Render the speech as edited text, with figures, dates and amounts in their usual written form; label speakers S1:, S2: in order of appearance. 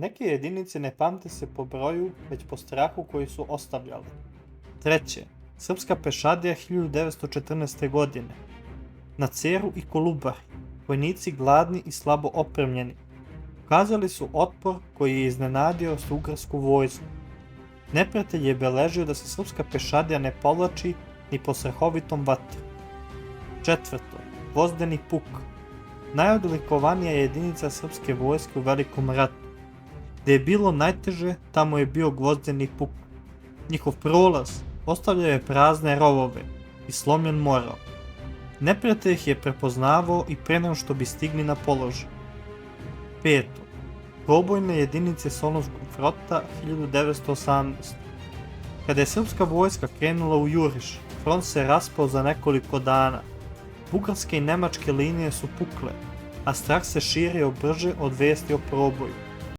S1: Neke jedinice ne pamte se po broju, već po strahu koji su ostavljali. Treće, srpska pešadija 1914. godine. Na Ceru i Kolubari, vojnici gladni i slabo opremljeni, ukazali su otpor koji je iznenadio austrougarsku vojsku. Neprijatelj je beležio da se srpska pešadija ne povlači ni po strahovitom vatru. Četvrto, Gvozdeni puk. Najodlikovanija jedinica srpske vojske u Velikom ratu. Gde je bilo najteže, tamo je bio Gvozdeni puk. Njihov prolaz ostavljao je prazne rovove i slomljen moral. Neprijatelj ih je prepoznavao i pre nego što bi stigli na položaj. Peto, probojne jedinice Solunskog frota 1918. Kada je srpska vojska krenula u juriš, front se raspao za nekoliko dana. Bugarske i nemačke linije su pukle, a strah se širio brže od vesti o proboju.